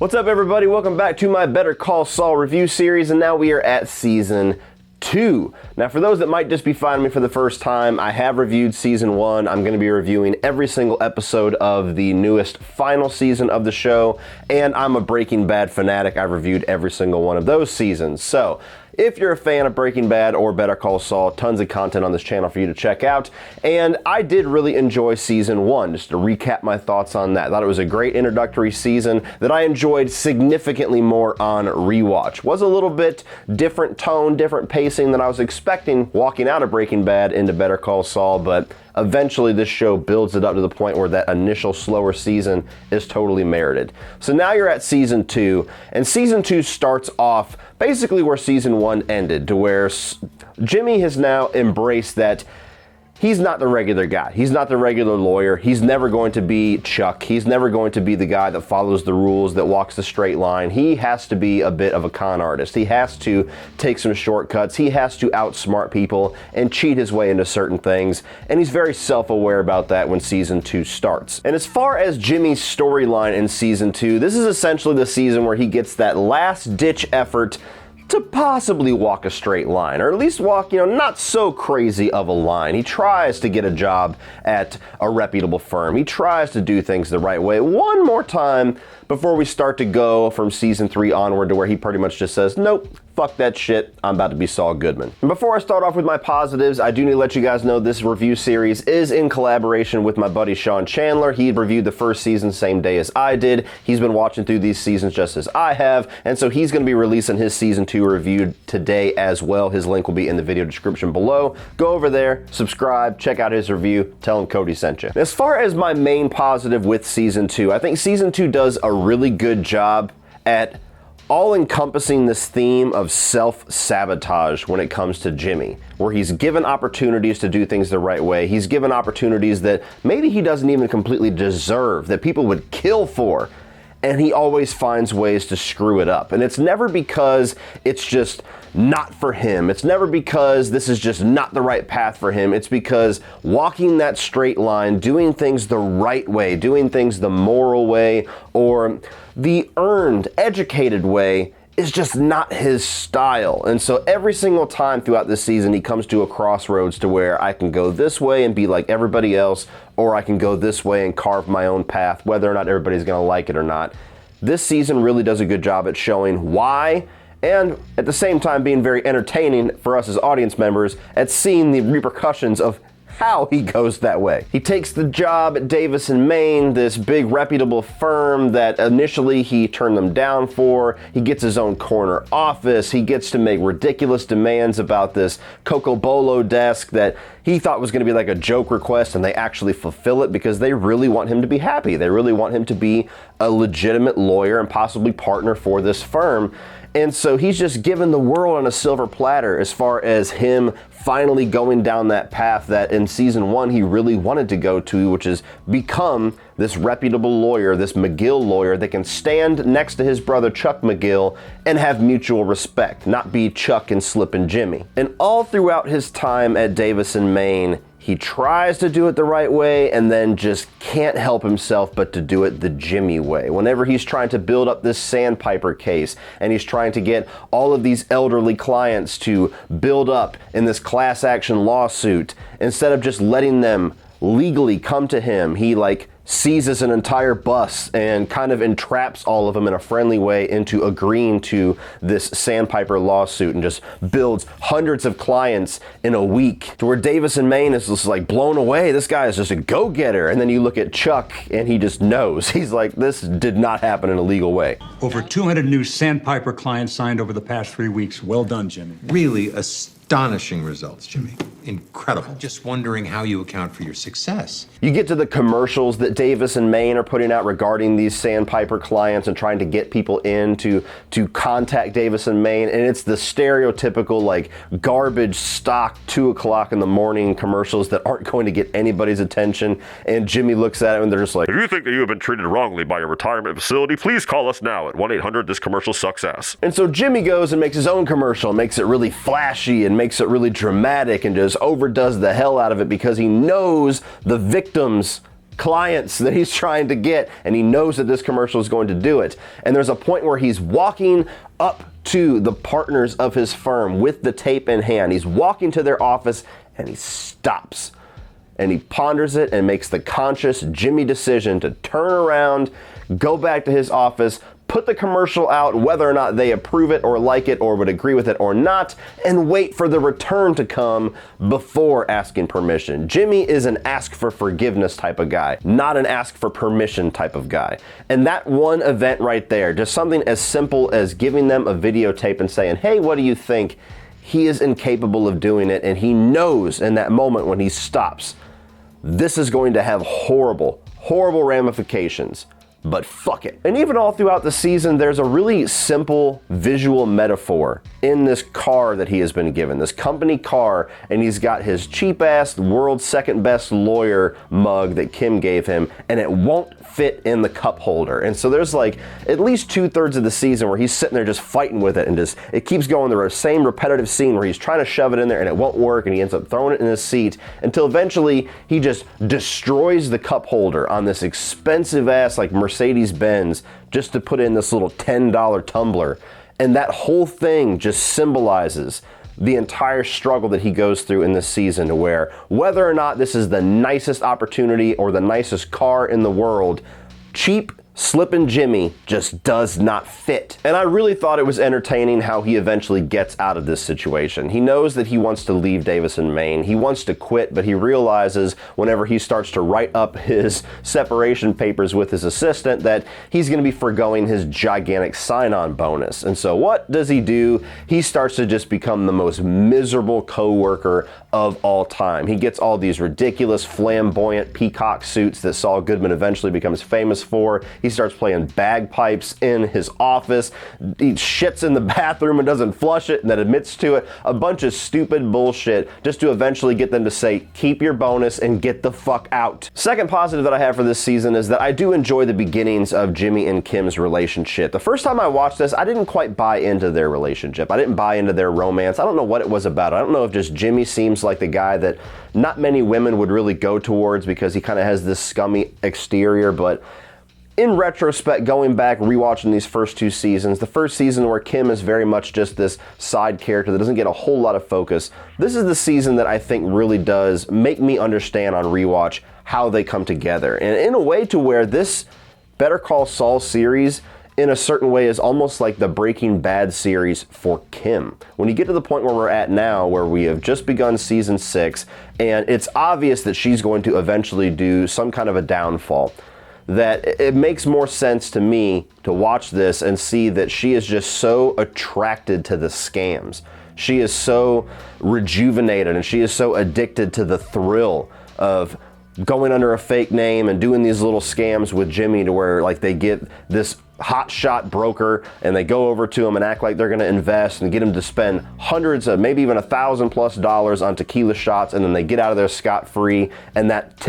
What's up, everybody? Welcome back to my Better Call Saul review series, and now we are at Season 2. Now, for those that might just be finding me for the first time, I have reviewed Season 1. I'm going to be reviewing every single episode of the newest final season of the show, and I'm a Breaking Bad fanatic. I've reviewed every single one of those seasons. So, if you're a fan of Breaking Bad or Better Call Saul, tons of content on this channel for you to check out. And I did really enjoy Season 1, just to recap my thoughts on that. I thought it was a great introductory season that I enjoyed significantly more on rewatch. Was a little bit different tone, different pacing than I was expecting walking out of Breaking Bad into Better Call Saul, but eventually this show builds it up to the point where that initial slower season is totally merited. So now you're at Season 2, and Season 2 starts off basically where Season 1 ended, to where Jimmy has now embraced that he's not the regular guy. He's not the regular lawyer. He's never going to be Chuck. He's never going to be the guy that follows the rules, that walks the straight line. He has to be a bit of a con artist. He has to take some shortcuts. He has to outsmart people and cheat his way into certain things. And he's very self-aware about that when Season 2 starts. And as far as Jimmy's storyline in Season 2, this is essentially the season where he gets that last-ditch effort to possibly walk a straight line, or at least walk, not so crazy of a line. He tries to get a job at a reputable firm. He tries to do things the right way one more time before we start to go from Season 3 onward to where he pretty much just says, nope, fuck that shit, I'm about to be Saul Goodman. And before I start off with my positives, I do need to let you guys know this review series is in collaboration with my buddy Sean Chandler. He reviewed the first season same day as I did. He's been watching through these seasons just as I have, and so he's going to be releasing his Season 2 review today as well. His link will be in the video description below. Go over there, subscribe, check out his review, tell him Cody sent you. As far as my main positive with Season 2, I think Season 2 does a really good job at all-encompassing this theme of self-sabotage when it comes to Jimmy, where he's given opportunities to do things the right way. He's given opportunities that maybe he doesn't even completely deserve, that people would kill for, and he always finds ways to screw it up. And it's never because it's just not for him. It's never because this is just not the right path for him. It's because walking that straight line, doing things the right way, doing things the moral way, or the earned, educated way is just not his style. And so every single time throughout this season, he comes to a crossroads to where I can go this way and be like everybody else, or I can go this way and carve my own path, whether or not everybody's gonna like it or not. This season really does a good job at showing why, and at the same time being very entertaining for us as audience members at seeing the repercussions of how he goes that way. He takes the job at Davis and Maine, this big reputable firm that initially he turned them down for. He gets his own corner office. He gets to make ridiculous demands about this Coco Bolo desk that he thought was going to be like a joke request, and they actually fulfill it because they really want him to be happy. They really want him to be a legitimate lawyer and possibly partner for this firm. And so he's just given the world on a silver platter as far as him finally going down that path that in Season 1 he really wanted to go to, which is become this reputable lawyer, this McGill lawyer that can stand next to his brother Chuck McGill and have mutual respect, not be Chuck and Slip and Jimmy. And all throughout his time at Davis and Maine, he tries to do it the right way and then just can't help himself but to do it the Jimmy way. Whenever he's trying to build up this Sandpiper case and he's trying to get all of these elderly clients to build up in this class action lawsuit, instead of just letting them legally come to him, he seizes an entire bus and kind of entraps all of them in a friendly way into agreeing to this Sandpiper lawsuit and just builds hundreds of clients in a week, to where Davis and Maine is just blown away. This guy is just a go-getter. And then you look at Chuck and he just knows. He's like, this did not happen in a legal way. Over 200 new Sandpiper clients signed over the past 3 weeks. Well done, Jimmy. Really astonishing results, Jimmy. Incredible. Just wondering how you account for your success. You get to the commercials that Davis and Maine are putting out regarding these Sandpiper clients and trying to get people in to contact Davis and Maine, and it's the stereotypical garbage stock 2 o'clock in the morning commercials that aren't going to get anybody's attention. And Jimmy looks at it and they're just like, if you think that you have been treated wrongly by a retirement facility, please call us now at 1-800 this commercial sucks ass. And so Jimmy goes and makes his own commercial, makes it really flashy and makes it really dramatic and just overdoes the hell out of it because he knows the victims clients that he's trying to get, and he knows that this commercial is going to do it. And there's a point where he's walking up to the partners of his firm with the tape in hand. He's walking to their office and he stops. And he ponders it and makes the conscious Jimmy decision to turn around, go back to his office, put the commercial out, whether or not they approve it or like it or would agree with it or not, and wait for the return to come before asking permission. Jimmy is an ask for forgiveness type of guy, not an ask for permission type of guy. And that one event right there, just something as simple as giving them a videotape and saying, hey, what do you think? He is incapable of doing it, and he knows in that moment when he stops, this is going to have horrible, horrible ramifications. But fuck it. And even all throughout the season, there's a really simple visual metaphor in this car that he has been given, this company car, and he's got his cheap-ass world's second best lawyer mug that Kim gave him, and it won't fit in the cup holder. And so there's like at least 2/3 of the season where he's sitting there just fighting with it, and just it keeps going the same repetitive scene where he's trying to shove it in there and it won't work, and he ends up throwing it in his seat until eventually he just destroys the cup holder on this expensive ass like Mercedes-Benz just to put in this little $10 tumbler. And that whole thing just symbolizes the entire struggle that he goes through in this season, to where whether or not this is the nicest opportunity or the nicest car in the world, cheap Slippin' Jimmy just does not fit. And I really thought it was entertaining how he eventually gets out of this situation. He knows that he wants to leave Davison, Maine. He wants to quit, but he realizes whenever he starts to write up his separation papers with his assistant that he's going to be foregoing his gigantic sign-on bonus. And so what does he do? He starts to just become the most miserable co-worker of all time. He gets all these ridiculous flamboyant peacock suits that Saul Goodman eventually becomes famous for. He starts playing bagpipes in his office. He shits in the bathroom and doesn't flush it and then admits to it. A bunch of stupid bullshit just to eventually get them to say, keep your bonus and get the fuck out. Second positive that I have for this season is that I do enjoy the beginnings of Jimmy and Kim's relationship. The first time I watched this, I didn't quite buy into their relationship. I didn't buy into their romance. I don't know what it was about. I don't know if just Jimmy seems like the guy that not many women would really go towards because he kind of has this scummy exterior, but in retrospect, going back, rewatching these first two seasons, the first season where Kim is very much just this side character that doesn't get a whole lot of focus, this is the season that I think really does make me understand on rewatch how they come together. And in a way to where this Better Call Saul series, in a certain way, is almost like the Breaking Bad series for Kim. When you get to the point where we're at now, where we have just begun season 6, and it's obvious that she's going to eventually do some kind of a downfall, that it makes more sense to me to watch this and see that she is just so attracted to the scams. She is so rejuvenated and she is so addicted to the thrill of going under a fake name and doing these little scams with Jimmy, to where like they get this hotshot broker and they go over to him and act like they're going to invest and get him to spend hundreds of, maybe even $1,000+ on tequila shots, and then they get out of there scot-free. And that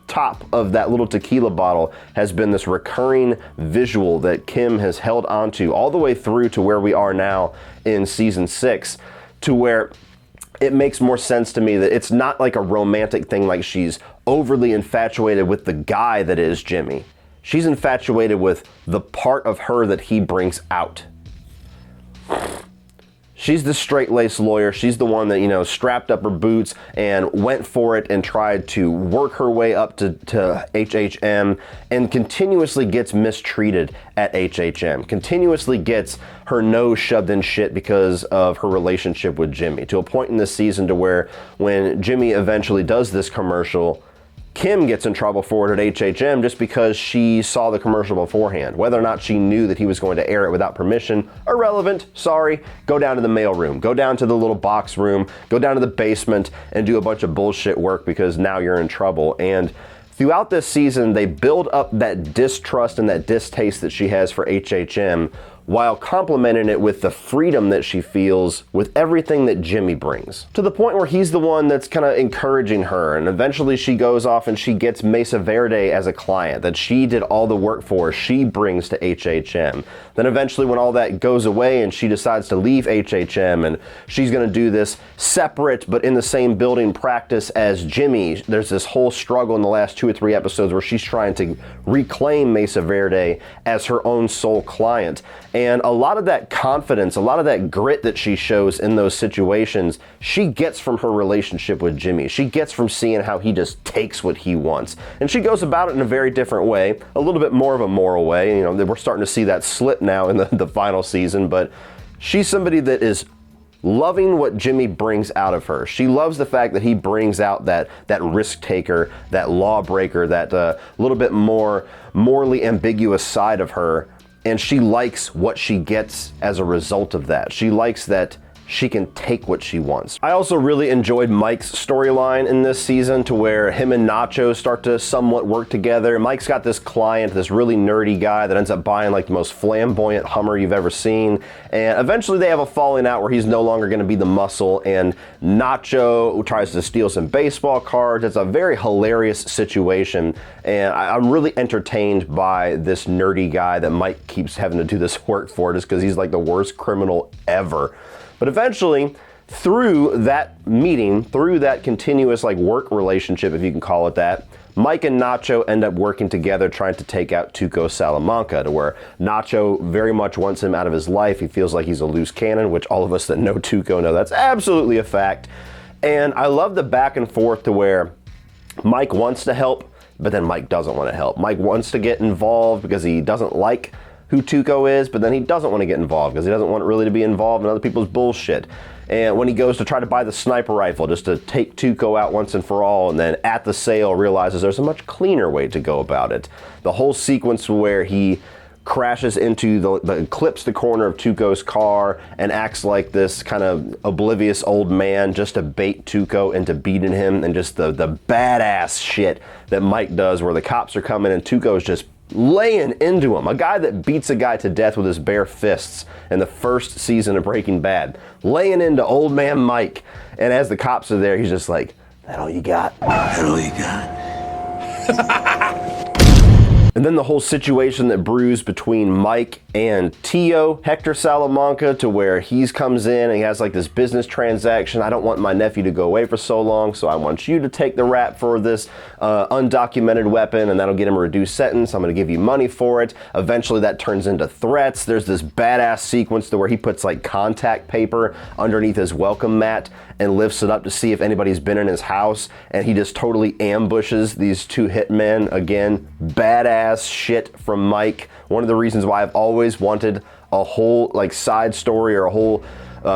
top of that little tequila bottle has been this recurring visual that Kim has held onto all the way through to where we are now in season 6, to where it makes more sense to me that it's not like a romantic thing, like she's overly infatuated with the guy that is Jimmy. She's infatuated with the part of her that he brings out. She's the straight-laced lawyer. She's the one that, you know, strapped up her boots and went for it and tried to work her way up to HHM, and continuously gets mistreated at HHM, continuously gets her nose shoved in shit because of her relationship with Jimmy, to a point in this season to where when Jimmy eventually does this commercial, Kim gets in trouble for it at HHM just because she saw the commercial beforehand. Whether or not she knew that he was going to air it without permission, irrelevant, sorry. Go down to the mail room, go down to the little box room, go down to the basement and do a bunch of bullshit work because now you're in trouble. And throughout this season, they build up that distrust and that distaste that she has for HHM, while complementing it with the freedom that she feels with everything that Jimmy brings. To the point where he's the one that's kind of encouraging her, and eventually she goes off and she gets Mesa Verde as a client that she did all the work for, she brings to HHM. Then eventually when all that goes away and she decides to leave HHM and she's going to do this separate but in the same building practice as Jimmy, there's this whole struggle in the last 2 or 3 episodes where she's trying to reclaim Mesa Verde as her own sole client. And a lot of that confidence, a lot of that grit that she shows in those situations, she gets from her relationship with Jimmy. She gets from seeing how he just takes what he wants. And she goes about it in a very different way, a little bit more of a moral way. You know, we're starting to see that slip now in the final season, but she's somebody that is loving what Jimmy brings out of her. She loves the fact that he brings out that risk taker, that lawbreaker, that little bit more morally ambiguous side of her. And she likes what she gets as a result of that. She likes that she can take what she wants. I also really enjoyed Mike's storyline in this season, to where him and Nacho start to somewhat work together. Mike's got this client, this really nerdy guy that ends up buying like the most flamboyant Hummer you've ever seen. And eventually they have a falling out where he's no longer going to be the muscle, and Nacho tries to steal some baseball cards. It's a very hilarious situation, and I'm really entertained by this nerdy guy that Mike keeps having to do this work for, just because he's like the worst criminal ever. But eventually, through that meeting, through that continuous like work relationship, if you can call it that, Mike and Nacho end up working together trying to take out Tuco Salamanca, to where Nacho very much wants him out of his life. He feels like he's a loose cannon, which all of us that know Tuco know that's absolutely a fact. And I love the back and forth, to where Mike wants to help, but then Mike doesn't want to help. Mike wants to get involved because he doesn't like who Tuco is, but then he doesn't want to get involved because he doesn't want really to be involved in other people's bullshit. And when he goes to try to buy the sniper rifle just to take Tuco out once and for all, and then at the sale realizes there's a much cleaner way to go about it. The whole sequence where he crashes into clips the corner of Tuco's car and acts like this kind of oblivious old man just to bait Tuco into beating him, and just the badass shit that Mike does where the cops are coming and Tuco's just laying into him. A guy that beats a guy to death with his bare fists in the first season of Breaking Bad, laying into old man Mike. And as the cops are there, he's just like, "That all you got? That all you got?" And then the whole situation that brews between Mike and Tio, Hector Salamanca, to where he comes in and he has like this business transaction. I don't want my nephew to go away for so long, so I want you to take the rap for this undocumented weapon, and that'll get him a reduced sentence. I'm gonna give you money for it. Eventually that turns into threats. There's this badass sequence to where he puts like contact paper underneath his welcome mat and lifts it up to see if anybody's been in his house, and he just totally ambushes these 2 hitmen. Again, badass shit from Mike. One of the reasons why I've always wanted a whole like side story or a whole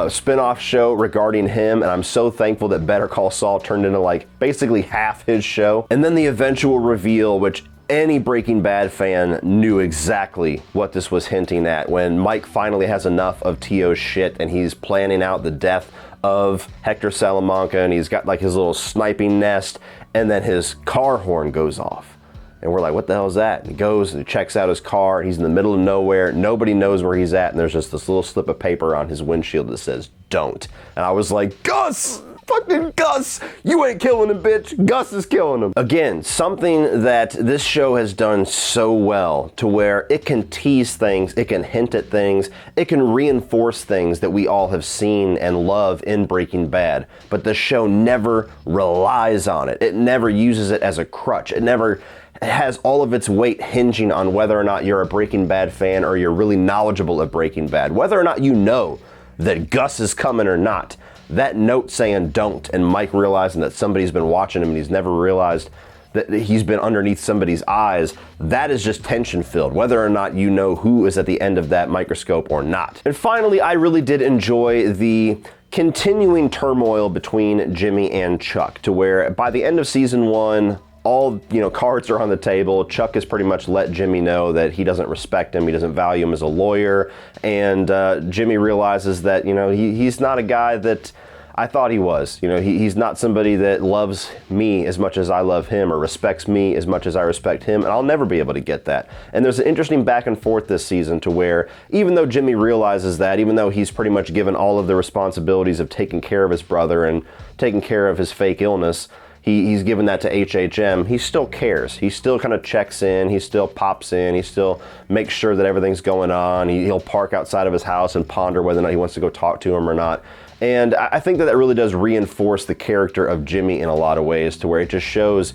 spin-off show regarding him, and I'm so thankful that Better Call Saul turned into like basically half his show. And then the eventual reveal, which any Breaking Bad fan knew exactly what this was hinting at, when Mike finally has enough of Tio's shit and he's planning out the death of Hector Salamanca, and he's got like his little sniping nest, and then his car horn goes off. And we're like, what the hell is that? And he goes and he checks out his car, and he's in the middle of nowhere. Nobody knows where he's at, and there's just this little slip of paper on his windshield that says, "Don't." And I was like, Gus! Fucking Gus! You ain't killing him, bitch! Gus is killing him! Again, something that this show has done so well, to where it can tease things, it can hint at things, it can reinforce things that we all have seen and love in Breaking Bad. But the show never relies on it. It never uses it as a crutch. It never has all of its weight hinging on whether or not you're a Breaking Bad fan or you're really knowledgeable of Breaking Bad. Whether or not you know that Gus is coming or not. That note saying don't, and Mike realizing that somebody's been watching him and he's never realized that he's been underneath somebody's eyes, that is just tension filled, whether or not you know who is at the end of that microscope or not. And finally, I really did enjoy the continuing turmoil between Jimmy and Chuck, to where by the end of season 1, all cards are on the table. Chuck has pretty much let Jimmy know that he doesn't respect him, he doesn't value him as a lawyer, and Jimmy realizes that he's not a guy that I thought he was. You know, he's not somebody that loves me as much as I love him or respects me as much as I respect him, and I'll never be able to get that. And there's an interesting back and forth this season to where even though Jimmy realizes that, even though he's pretty much given all of the responsibilities of taking care of his brother and taking care of his fake illness, he's given that to HHM, he still cares. He still kind of checks in, he still pops in, he still makes sure that everything's going on. He'll park outside of his house and ponder whether or not he wants to go talk to him or not. And I think that really does reinforce the character of Jimmy in a lot of ways, to where it just shows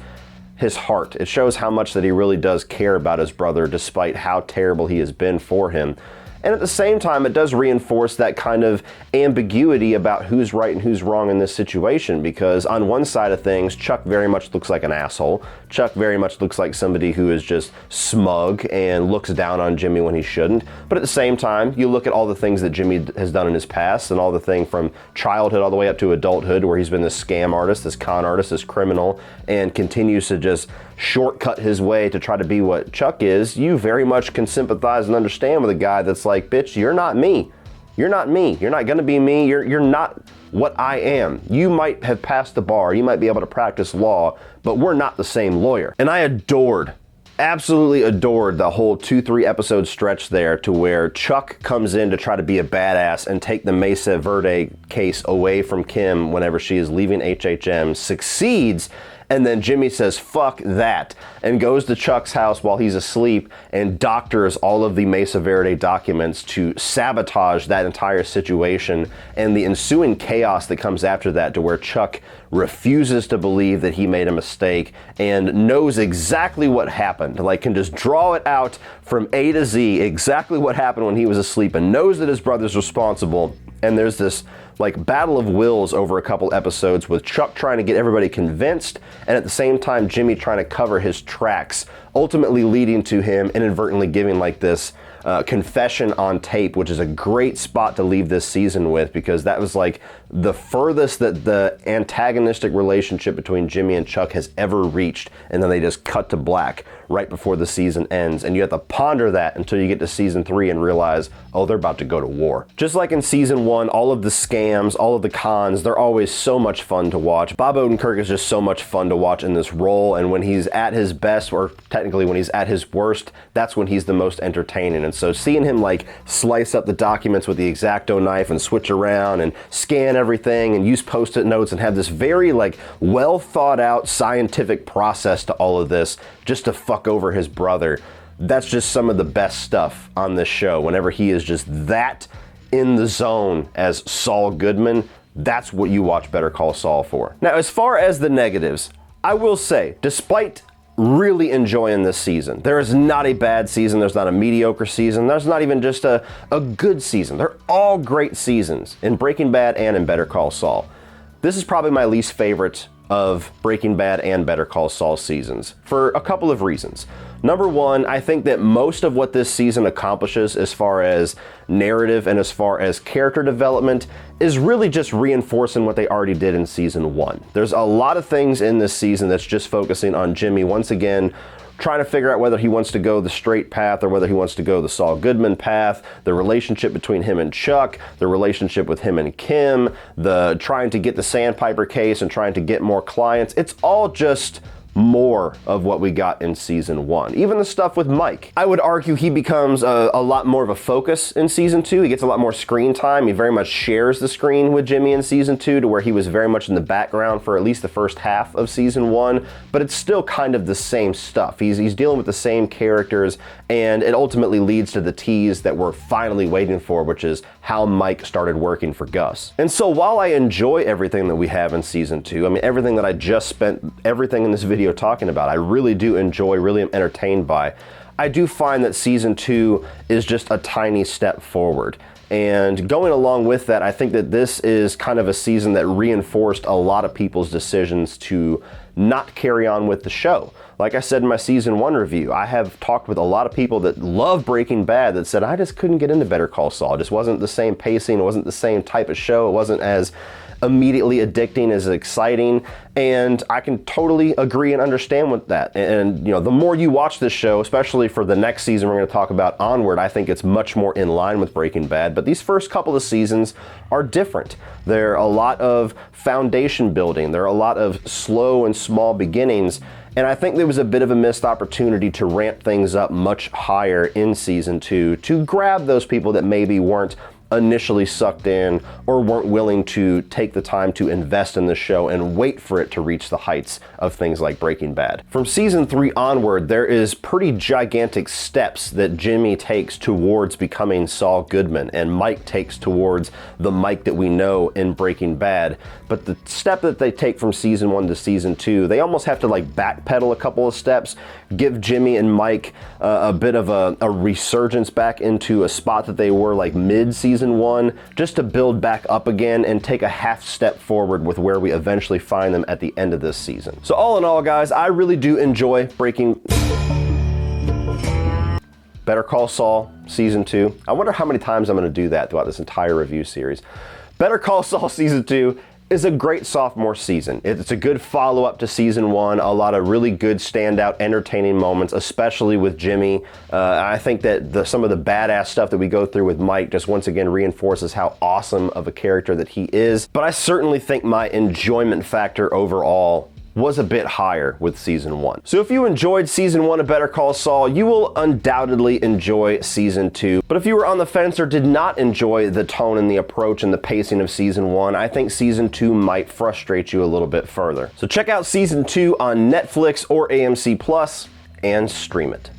his heart. It shows how much that he really does care about his brother despite how terrible he has been for him. And at the same time, it does reinforce that kind of ambiguity about who's right and who's wrong in this situation, because on one side of things, Chuck very much looks like an asshole. Chuck very much looks like somebody who is just smug and looks down on Jimmy when he shouldn't. But at the same time, you look at all the things that Jimmy has done in his past and all the thing from childhood all the way up to adulthood, where he's been this scam artist, this con artist, this criminal, and continues to just shortcut his way to try to be what Chuck is. You very much can sympathize and understand with a guy that's like, bitch, you're not me. You're not me. You're not gonna be me. You're not what I am. You might have passed the bar. You might be able to practice law, but we're not the same lawyer. And I absolutely adored the whole 2-3 episode stretch there, to where Chuck comes in to try to be a badass and take the Mesa Verde case away from Kim whenever she is leaving HHM, succeeds, and then Jimmy says, fuck that, and goes to Chuck's house while he's asleep and doctors all of the Mesa Verde documents to sabotage that entire situation, and the ensuing chaos that comes after that, to where Chuck refuses to believe that he made a mistake and knows exactly what happened, like can just draw it out from A to Z, exactly what happened when he was asleep, and knows that his brother's responsible. And there's this like battle of wills over a couple episodes, with Chuck trying to get everybody convinced, and at the same time Jimmy trying to cover his tracks, ultimately leading to him inadvertently giving like this confession on tape, which is a great spot to leave this season with, because that was like the furthest that the antagonistic relationship between Jimmy and Chuck has ever reached, and then they just cut to black right before the season ends, and you have to ponder that until you get to season 3 and realize, oh, they're about to go to war. Just like in season 1, all of the scams, all of the cons, they're always so much fun to watch. Bob Odenkirk is just so much fun to watch in this role, and when he's at his best, or technically when he's at his worst, that's when he's the most entertaining. And so seeing him like slice up the documents with the X-Acto knife and switch around and scan everything and use post-it notes and have this very like well thought out scientific process to all of this just to fuck over his brother, that's just some of the best stuff on this show. Whenever he is just that in the zone as Saul Goodman, that's what you watch Better Call Saul for. Now, as far as the negatives, I will say, despite really enjoying this season, there is not a bad season, there's not a mediocre season, there's not even just a good season. They're all great seasons in Breaking Bad and in Better Call Saul. This is probably my least favorite of Breaking Bad and Better Call Saul seasons, for a couple of reasons. Number one, I think that most of what this season accomplishes as far as narrative and as far as character development is really just reinforcing what they already did in season 1. There's a lot of things in this season that's just focusing on Jimmy once again, trying to figure out whether he wants to go the straight path or whether he wants to go the Saul Goodman path, the relationship between him and Chuck, the relationship with him and Kim, the trying to get the Sandpiper case and trying to get more clients. It's all just more of what we got in season 1. Even the stuff with Mike. I would argue he becomes a lot more of a focus in season 2. He gets a lot more screen time. He very much shares the screen with Jimmy in season 2, to where he was very much in the background for at least the first half of season 1, but it's still kind of the same stuff. He's dealing with the same characters, and it ultimately leads to the tease that we're finally waiting for, which is how Mike started working for Gus. And so while I enjoy everything that we have in season 2, I mean, everything that I just spent everything in this video talking about, I really do enjoy, really am entertained by. I do find that season 2 is just a tiny step forward. And going along with that, I think that this is kind of a season that reinforced a lot of people's decisions to not carry on with the show. Like I said in my season 1 review, I have talked with a lot of people that love Breaking Bad that said, I just couldn't get into Better Call Saul. It just wasn't the same pacing, it wasn't the same type of show, it wasn't as immediately addicting as exciting, and I can totally agree and understand with that. And you know, the more you watch this show, especially for the next season we're going to talk about onward, I think it's much more in line with Breaking Bad. But these first couple of seasons are different. There are a lot of foundation building. There are a lot of slow and small beginnings. And I think there was a bit of a missed opportunity to ramp things up much higher in season 2 to grab those people that maybe weren't initially sucked in or weren't willing to take the time to invest in the show and wait for it to reach the heights of things like Breaking Bad. From season 3 onward, there is pretty gigantic steps that Jimmy takes towards becoming Saul Goodman and Mike takes towards the Mike that we know in Breaking Bad. But the step that they take from season 1 to season 2, they almost have to like backpedal a couple of steps, give Jimmy and Mike a bit of a resurgence back into a spot that they were like mid-season 1, just to build back up again and take a half step forward with where we eventually find them at the end of this season. So all in all, guys, I really do enjoy Better Call Saul season 2. I wonder how many times I'm going to do that throughout this entire review series. Better Call Saul season 2 is a great sophomore season. It's a good follow-up to season 1, a lot of really good standout entertaining moments, especially with Jimmy. I think that some of the badass stuff that we go through with Mike just once again reinforces how awesome of a character that he is. But I certainly think my enjoyment factor overall was a bit higher with season 1. So if you enjoyed season 1 of Better Call Saul, you will undoubtedly enjoy season 2. But if you were on the fence or did not enjoy the tone and the approach and the pacing of season 1, I think season 2 might frustrate you a little bit further. So check out season 2 on Netflix or AMC Plus and stream it.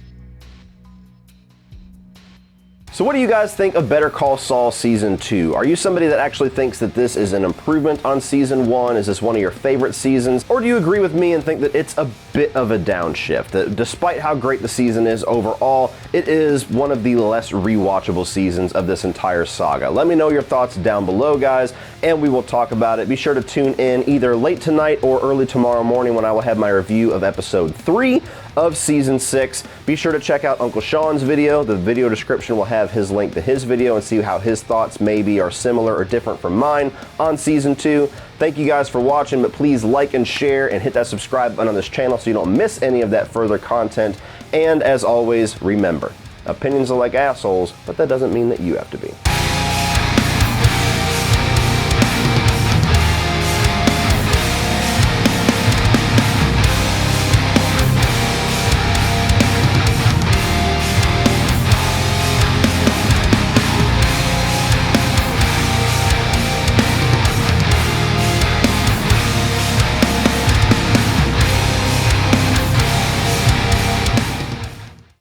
So what do you guys think of Better Call Saul Season 2? Are you somebody that actually thinks that this is an improvement on Season 1? Is this one of your favorite seasons? Or do you agree with me and think that it's a bit of a downshift? That despite how great the season is overall, it is one of the less rewatchable seasons of this entire saga? Let me know your thoughts down below, guys, and we will talk about it. Be sure to tune in either late tonight or early tomorrow morning when I will have my review of Episode 3 of Season 6. Be sure to check out Uncle Sean's video. The video description will have his link to his video and see how his thoughts maybe are similar or different from mine on Season 2. Thank you guys for watching, but please like and share and hit that subscribe button on this channel so you don't miss any of that further content. And as always, remember, opinions are like assholes, but that doesn't mean that you have to be.